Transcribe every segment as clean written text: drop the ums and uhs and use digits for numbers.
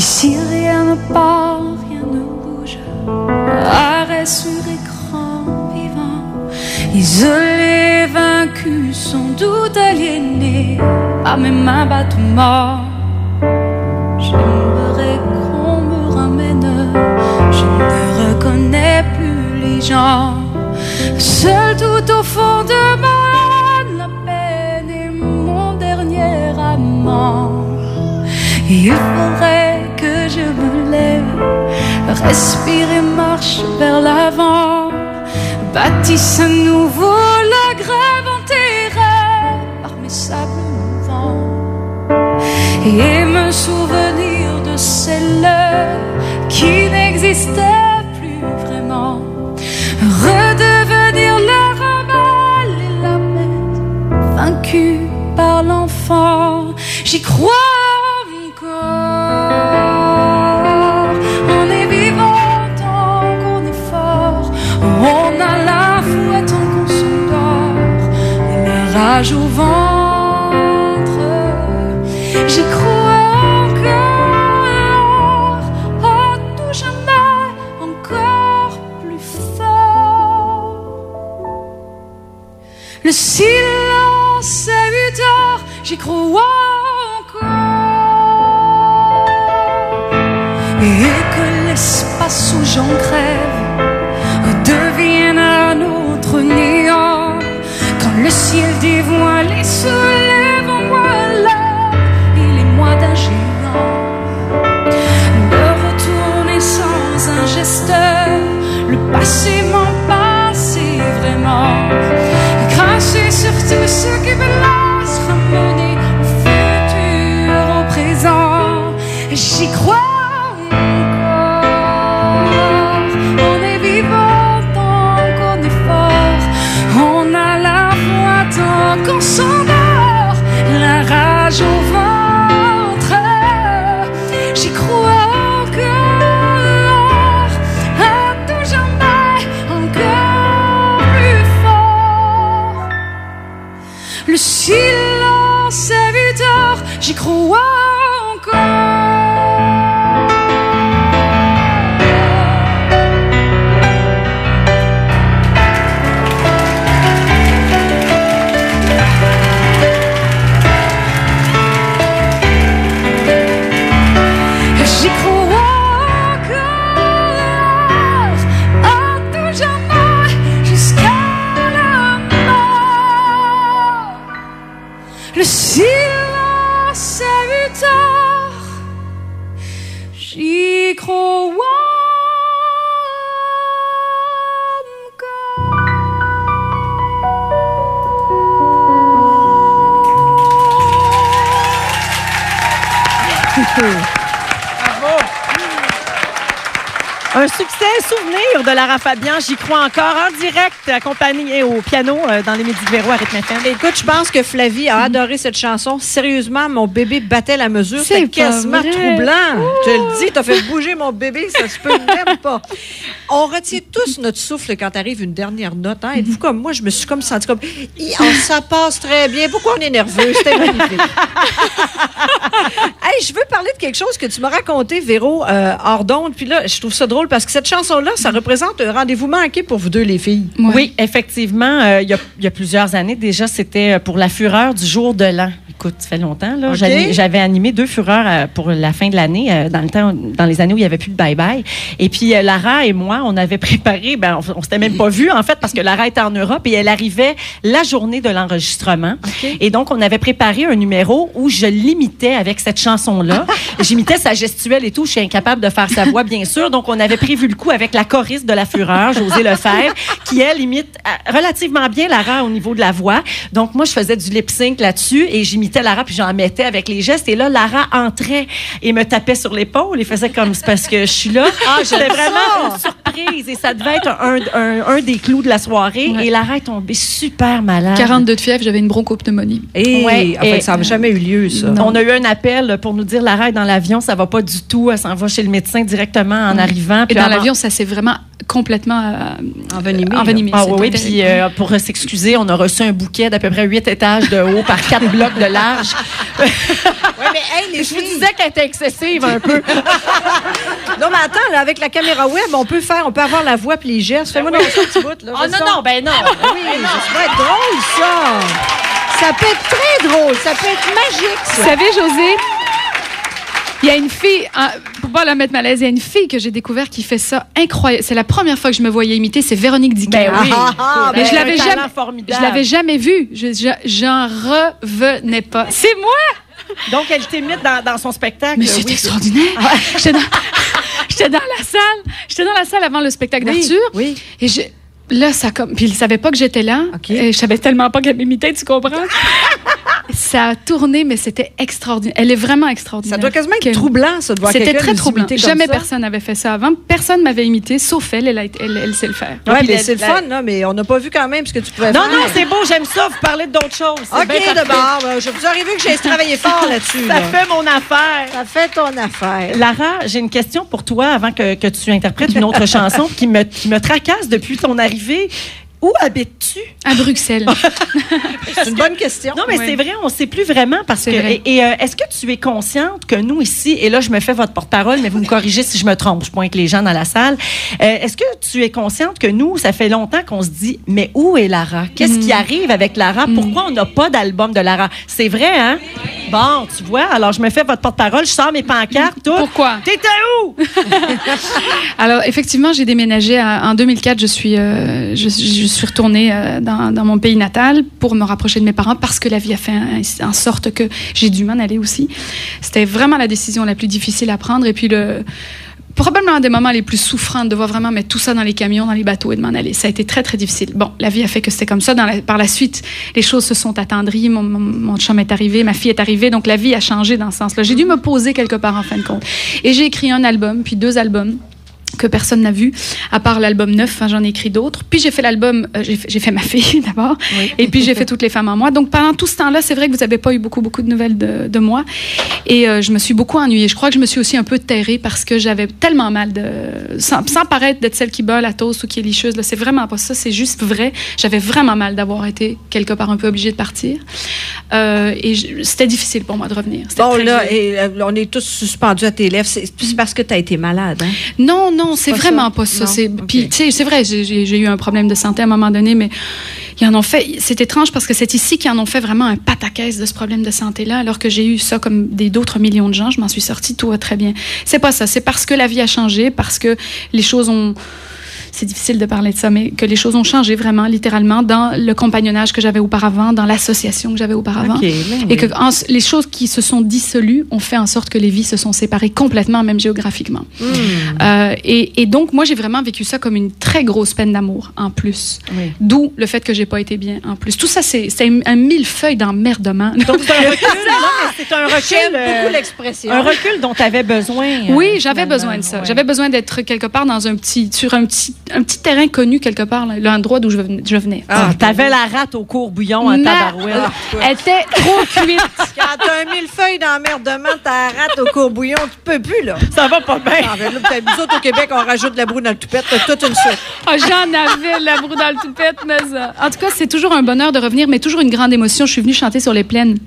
Ici rien ne part, rien ne bouge. Arrêt sur écran vivant. Isolés, vaincus, sans doute aliénés par mes mains battements. J'aimerais qu'on me ramène. Je ne reconnais plus les gens. Seul tout au fond de moi, la peine est mon dernier amant. Il faudrait que je me lève, respire et marche vers l'avant. Bâtisse à nouveau la grève enterrée par mes sables mouvants. Et me souvenir de celle qui n'existait plus vraiment. Redevenir le rebelle et la bête vaincue par l'enfant. J'y crois encore. On est vivant tant qu'on est fort. On a la foi tant qu'on s'endort. Et la rage au ventre. J'y crois encore. À tout jamais encore plus fort. Le silence est 8 heures. J'y crois encore. Et que l'espace où j'en crève devienne un autre néant. Quand le ciel dévoilé se lève en voilà, il est moins d'un géant. Me retourner sans un geste, le passé m'empasse vraiment. Cracher sur tout ce qui me laisse, ramener le futur au présent. J'y crois. Qu'on s'endort, la rage au ventre. J'y crois encore, à tout jamais encore plus fort. Le silence est 8 heures, j'y crois encore. Le silence est 8 heures, j'y crois encore. Bravo! Un succès souvenir de Lara Fabian, j'y crois encore, en direct, accompagné au piano dans les Midi de Véro à Rythme FM. Écoute, je pense que Flavie a adoré cette chanson. Sérieusement, mon bébé battait la mesure. C'est quasiment troublant. Ouh. Je le dis, t'as fait bouger mon bébé, ça se peut même pas. On retient tous notre souffle quand arrive une dernière note. Hein? Êtes-vous comme moi? Je me suis comme sentie comme... ça passe très bien. Pourquoi on est nerveux? C'était magnifique. Hey, je veux parler de quelque chose que tu m'as raconté, Véro, hors d'onde. Puis là, je trouve ça drôle parce que cette chanson-là, ça représente un rendez-vous manqué pour vous deux, les filles. Ouais. Oui, effectivement. Il y a plusieurs années, déjà, c'était pour la fureur du jour de l'an. Écoute, ça fait longtemps. Là. Okay. J'avais animé 2 fureurs pour la fin de l'année, dans les années où il n'y avait plus de bye-bye. Et puis, Lara et moi, on avait préparé, on s'était même pas vus, en fait, parce que Lara était en Europe et elle arrivait la journée de l'enregistrement. Okay. Et donc, on avait préparé un numéro où je l'imitais avec cette chanson-là. J'imitais sa gestuelle et tout. Je suis incapable de faire sa voix, bien sûr. Donc, on avait prévu le coup avec la choriste de la fureur, Josée Lefebvre, qui, elle, imite relativement bien Lara au niveau de la voix. Donc, moi, je faisais du lip-sync là-dessus et j'imitais Lara, puis j'en mettais avec les gestes. Et là, Lara entrait et me tapait sur l'épaule et faisait comme c'est parce que je suis là. C'était vraiment une surprise et ça devait être un des clous de la soirée. Ouais. Et Lara est tombée super malade. 42 de fièvre, j'avais une bronchopneumonie. Et en fait, ça n'a jamais eu lieu, ça. On a eu un appel pour nous dire Lara est dans l'avion, ça va pas du tout. Elle s'en va chez le médecin directement en arrivant. Et dans l'avion, ça s'est vraiment complètement envenimé. Ah oui, puis pour s'excuser, on a reçu un bouquet d'à peu près 8 étages de haut par 4 blocs de large Oui, mais hey, les Je vous disais qu'elle était excessive un peu. Non, mais attends, là, avec la caméra web, on peut avoir la voix puis les gestes. Fais-moi dans ce petit bout, là. Oh non, ben non. Oui, ça va être drôle, ça. Ça peut être très drôle. Ça peut être magique, ça. Vous savez, José, il y a une fille, pour pas la mettre mal à l'aise, il y a une fille que j'ai découvert qui fait ça incroyable. C'est la première fois que je me voyais imiter, c'est Véronique Dicker. Ben oui. Mais je l'avais jamais jamais vue. J'en revenais pas. C'est moi! Donc, elle t'imite dans son spectacle. Mais c'est extraordinaire. J'étais dans la salle avant le spectacle d'Arthur. Oui. Et là, ça comme. Puis il savait pas que j'étais là. Okay. Et je savais tellement pas qu'elle m'imitait, tu comprends? Ça a tourné, mais c'était extraordinaire. Elle est vraiment extraordinaire. Ça doit quasiment être troublant, ça, de voir C'était quelqu'un très nous troublant. imiter comme Jamais ça. personne n'avait fait ça avant. Personne m'avait imité, sauf elle. Elle sait le faire. Oui, mais c'est le fun, là, mais on n'a pas vu quand même ce que tu pouvais faire. Non, c'est beau, j'aime ça. Vous parlez d'autres choses. OK, d'abord. Je vous aurais vu que j'ai travaillé fort là-dessus. Ça fait mon affaire. Ça fait ton affaire. Lara, j'ai une question pour toi avant que tu interprètes une autre chanson qui me tracasse depuis ton arrivée. Où habites-tu? À Bruxelles. C'est une bonne question. Non, mais c'est vrai, on ne sait plus vraiment parce que. Vrai. Et est-ce que tu es consciente que nous ici, et là, je me fais votre porte-parole, mais vous me corrigez si je me trompe, je pointe les gens dans la salle. Est-ce que tu es consciente que nous, ça fait longtemps qu'on se dit, mais où est Lara? Qu'est-ce qui arrive avec Lara? Pourquoi on n'a pas d'album de Lara? C'est vrai, hein? Bon, tu vois, alors je me fais votre porte-parole, je sors mes pancartes. Tout. Pourquoi? T'étais où? Alors, effectivement, j'ai déménagé en 2004. Je suis retournée dans mon pays natal pour me rapprocher de mes parents parce que la vie a fait en sorte que j'ai dû m'en aller aussi. C'était vraiment la décision la plus difficile à prendre. Et puis, probablement un des moments les plus souffrants de devoir vraiment mettre tout ça dans les camions, dans les bateaux et de m'en aller. Ça a été très, très difficile. Bon, la vie a fait que c'était comme ça. Par la suite, les choses se sont attendries. Mon chum est arrivé, ma fille est arrivée. Donc, la vie a changé dans ce sens-là. J'ai dû me poser quelque part, en fin de compte. Et j'ai écrit un album, puis 2 albums que personne n'a vu, à part l'album 9, j'en ai écrit d'autres. Puis j'ai fait l'album, j'ai fait ma fille d'abord, oui. Et puis j'ai fait Toutes les femmes en moi. Donc pendant tout ce temps-là, c'est vrai que vous n'avez pas eu beaucoup de nouvelles de moi. Et je me suis beaucoup ennuyée. Je crois que je me suis aussi un peu terrée parce que j'avais tellement mal sans paraître d'être celle qui bat la toast ou qui est licheuse. Là, c'est vraiment pas ça, c'est juste vrai. J'avais vraiment mal d'avoir été quelque part un peu obligée de partir. Et c'était difficile pour moi de revenir. Bon, là, on est tous suspendus à tes lèvres. C'est parce que tu as été malade, hein? Non, c'est vraiment pas ça. Puis, tu sais, c'est vrai, j'ai eu un problème de santé à un moment donné, mais ils en ont fait. C'est étrange parce que c'est ici qu'ils en ont fait vraiment un pataquès de ce problème de santé-là, alors que j'ai eu ça comme d'autres millions de gens. Je m'en suis sortie, tout va très bien. C'est pas ça. C'est parce que la vie a changé, parce que les choses ont. C'est difficile de parler de ça, mais que les choses ont changé vraiment, littéralement, dans le compagnonnage que j'avais auparavant, dans l'association que j'avais auparavant. Okay, et que les choses qui se sont dissolues ont fait en sorte que les vies se sont séparées complètement, même géographiquement. Et donc, moi, j'ai vraiment vécu ça comme une très grosse peine d'amour, en plus. Oui. D'où le fait que j'ai pas été bien, en plus. Tout ça, c'est un millefeuille d'emmerdement. Donc, c'est un recul, c'est un recul. J'aime beaucoup l'expression. Un recul dont tu avais besoin. Oui, j'avais besoin de ça. Ouais. J'avais besoin d'être quelque part sur un petit terrain connu quelque part, l'endroit d'où je venais. T'avais la rate au courbouillon en tabarouette. Elle était trop cuite. Quand t'as un millefeuille d'emmerdement, t'as la rate au courbouillon, tu peux plus, là. Ça va pas bien. Nous autres, au Québec, on rajoute de la broue dans le toupette. T'as toute une soupe. J'en avais de la broue dans le toupette, mais ça. En tout cas, c'est toujours un bonheur de revenir, mais toujours une grande émotion. Je suis venue chanter sur les plaines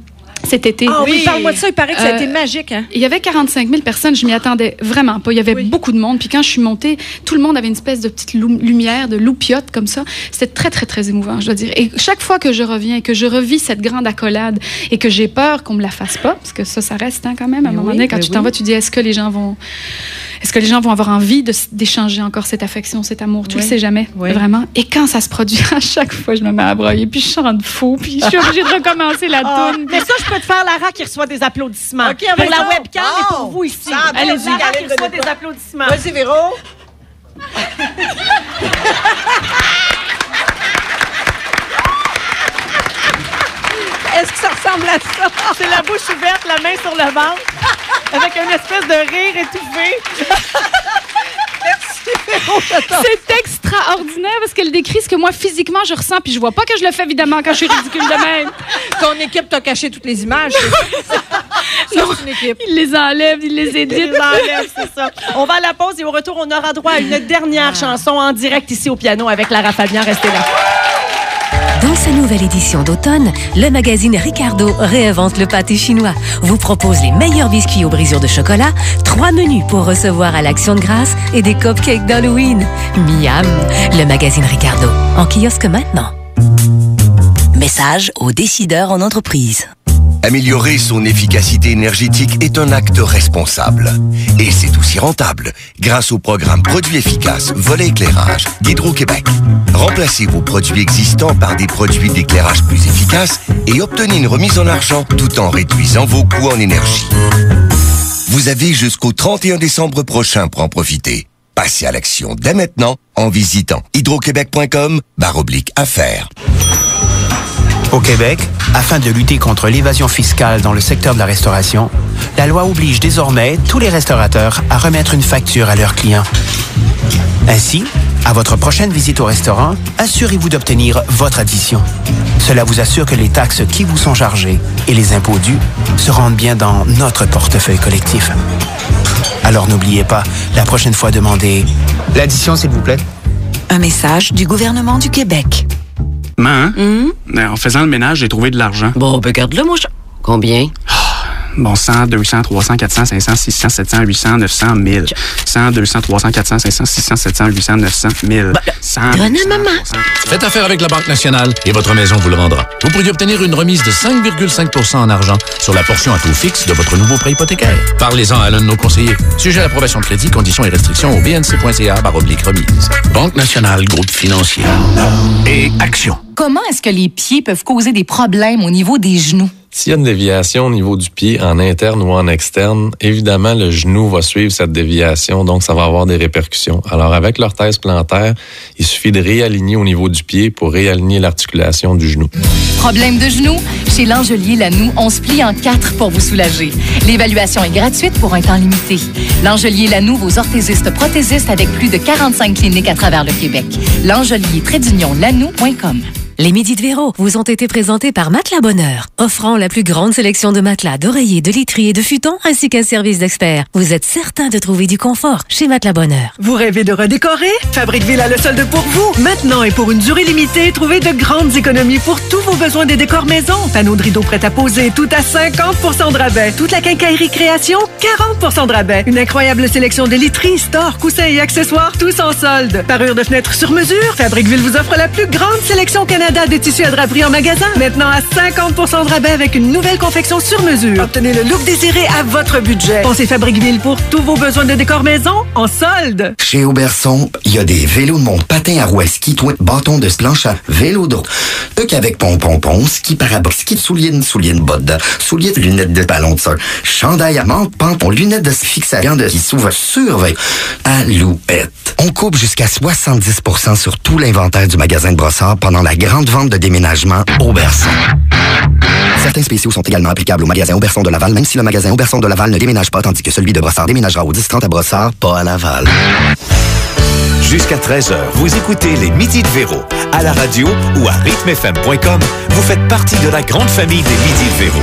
cet été. Ah oui, parle-moi de ça. Il paraît que ça a été magique. Hein? Il y avait 45 000 personnes. Je m'y attendais vraiment pas. Il y avait beaucoup de monde. Puis quand je suis montée, tout le monde avait une espèce de petite lumière, de loupiote comme ça. C'était très, très, très émouvant, je dois dire. Et chaque fois que je reviens et que je revis cette grande accolade et que j'ai peur qu'on me la fasse pas, parce que ça reste quand même. À un moment donné, quand tu t'en vas, tu dis, est-ce que les gens vont avoir envie d'échanger encore cette affection, cet amour? Tu le sais jamais, vraiment. Et quand ça se produit, à chaque fois, je me mets à broyer, puis je chante fou, puis je suis obligée de recommencer la toune. Mais ça, je peux te faire Lara qui reçoit des applaudissements. Okay, pour la webcam et pour vous ici. Allez-y, Lara qui reçoit des applaudissements. Vas-y, Véro. Est-ce que ça ressemble à ça? C'est la bouche ouverte, la main sur le ventre, avec une espèce de rire étouffé. C'est extraordinaire parce qu'elle décrit ce que moi, physiquement, je ressens, puis je vois pas que je le fais, évidemment, quand je suis ridicule de même. Ton équipe t'a caché toutes les images. Non, c'est une équipe. Il les enlève, il les édite. Il les enlève, c'est ça. On va à la pause et au retour, on aura droit à une dernière chanson en direct ici au piano avec Lara Fabian. Restez là. Pour sa nouvelle édition d'automne, le magazine Ricardo réinvente le pâté chinois, vous propose les meilleurs biscuits aux brisures de chocolat, 3 menus pour recevoir à l'Action de grâce et des cupcakes d'Halloween. Miam! Le magazine Ricardo, en kiosque maintenant. Message aux décideurs en entreprise. Améliorer son efficacité énergétique est un acte responsable. Et c'est aussi rentable grâce au programme Produits efficaces Volet éclairage d'Hydro-Québec. Remplacez vos produits existants par des produits d'éclairage plus efficaces et obtenez une remise en argent tout en réduisant vos coûts en énergie. Vous avez jusqu'au 31 décembre prochain pour en profiter. Passez à l'action dès maintenant en visitant hydroquebec.com/affaires. Au Québec, afin de lutter contre l'évasion fiscale dans le secteur de la restauration, la loi oblige désormais tous les restaurateurs à remettre une facture à leurs clients. Ainsi, à votre prochaine visite au restaurant, assurez-vous d'obtenir votre addition. Cela vous assure que les taxes qui vous sont chargées et les impôts dus se rendent bien dans notre portefeuille collectif. Alors n'oubliez pas, la prochaine fois, demandez l'addition, s'il vous plaît. Un message du gouvernement du Québec. En faisant le ménage, j'ai trouvé de l'argent. Bon, ben garde-le, mon chat. Combien? 100, 200, 300, 400, 500, 600, 700, 800, 900, 1000. 100, 200, 300, 400, 500, 600, 700, 800, 900, 1000. 100, donne à maman. Faites affaire avec la Banque nationale et votre maison vous le rendra. Vous pourriez obtenir une remise de 5,5 % en argent sur la portion à taux fixe de votre nouveau prêt hypothécaire. Parlez-en à l'un de nos conseillers. Sujet à l'approbation de crédit, conditions et restrictions au bnc.ca/remise. Banque nationale, groupe financier. Et action. Comment est-ce que les pieds peuvent causer des problèmes au niveau des genoux? S'il y a une déviation au niveau du pied, en interne ou en externe, évidemment, le genou va suivre cette déviation, donc ça va avoir des répercussions. Alors, avec l'orthèse plantaire, il suffit de réaligner au niveau du pied pour réaligner l'articulation du genou. Problème de genou? Chez L'Angelier-Lanoux, on se plie en 4 pour vous soulager. L'évaluation est gratuite pour un temps limité. L'Angelier-Lanoux, vos orthésistes prothésistes avec plus de 45 cliniques à travers le Québec. L'Angelier-Lanoux.com. Les Midis de Véro vous ont été présentés par Matelas Bonheur, offrant la plus grande sélection de matelas, d'oreillers, de literies et de futons, ainsi qu'un service d'experts. Vous êtes certain de trouver du confort chez Matelas Bonheur. Vous rêvez de redécorer? Fabriqueville a le solde pour vous. Maintenant et pour une durée limitée, trouvez de grandes économies pour tous vos besoins des décors maison. Panneaux de rideaux prêts à poser, tout à 50% de rabais. Toute la quincaillerie création, 40% de rabais. Une incroyable sélection de literies, stores, coussins et accessoires, tous en solde. Parure de fenêtres sur mesure, Fabriqueville vous offre la plus grande sélection Canada de tissus à draperie en magasin. Maintenant à 50% de rabais avec une nouvelle confection sur mesure. Obtenez le look désiré à votre budget. Pensez Fabriqueville pour tous vos besoins de décor maison en solde. Chez Auberson, il y a des vélos de monte, patins à roues à ski, bâtons de planche à vélo de route. Eux qu'avec pompon, ski parabole, ski de souliers de bottes de souliers de lunettes de ballon de surf, chandail à menthe, panton, lunettes de fixation de qui s'ouvre surveille. Alouette. On coupe jusqu'à 70% sur tout l'inventaire du magasin de Brossard pendant la grande vente de déménagement Auberson. Certains spéciaux sont également applicables au magasin Auberson de Laval, même si le magasin Auberson de Laval ne déménage pas, tandis que celui de Brossard déménagera au 10-30 à Brossard, pas à Laval. Jusqu'à 13h, vous écoutez les Midis de Véro. À la radio ou à rythmefm.com, vous faites partie de la grande famille des Midis de Véro.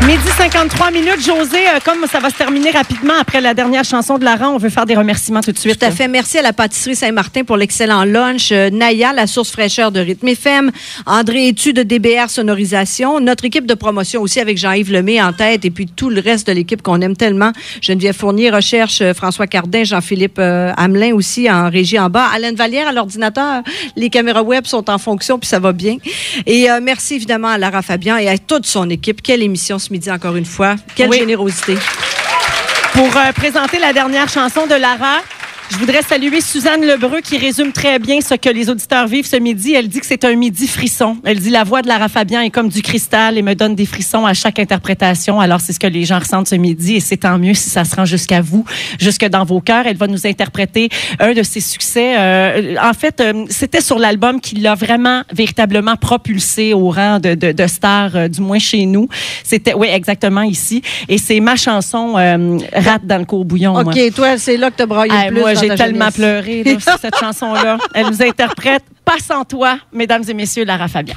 Midi 53 minutes. José, comme ça va se terminer rapidement après la dernière chanson de Lara, on veut faire des remerciements tout de suite. Tout à fait. Merci à la pâtisserie Saint-Martin pour l'excellent lunch. Naya, la source fraîcheur de Rythme FM. André Etu de DBR Sonorisation. Notre équipe de promotion aussi avec Jean-Yves Lemay en tête et puis tout le reste de l'équipe qu'on aime tellement. Geneviève Fournier, recherche, François Cardin, Jean-Philippe Hamelin aussi en régie en bas. Alain Vallière à l'ordinateur. Les caméras web sont en fonction puis ça va bien. Et merci évidemment à Lara Fabian et à toute son équipe. Quelle émission ce midi encore une fois. Quelle générosité. Pour présenter la dernière chanson de Lara, je voudrais saluer Suzanne Lebreu qui résume très bien ce que les auditeurs vivent ce midi. Elle dit que c'est un midi frisson. Elle dit la voix de Lara Fabian est comme du cristal et me donne des frissons à chaque interprétation. Alors c'est ce que les gens ressentent ce midi et c'est tant mieux si ça se rend jusqu'à vous, jusque dans vos cœurs. Elle va nous interpréter un de ses succès. En fait, c'était sur l'album qui l'a vraiment, véritablement propulsé au rang de star, du moins chez nous. C'était, oui, exactement ici. Et c'est ma chanson Rate dans le courbouillon. OK, moi. Toi, c'est là que t'as braillé le plus. Moi, j'ai tellement pleuré là, sur cette chanson-là. Elle nous interprète « Pas sans toi », mesdames et messieurs, Lara Fabian.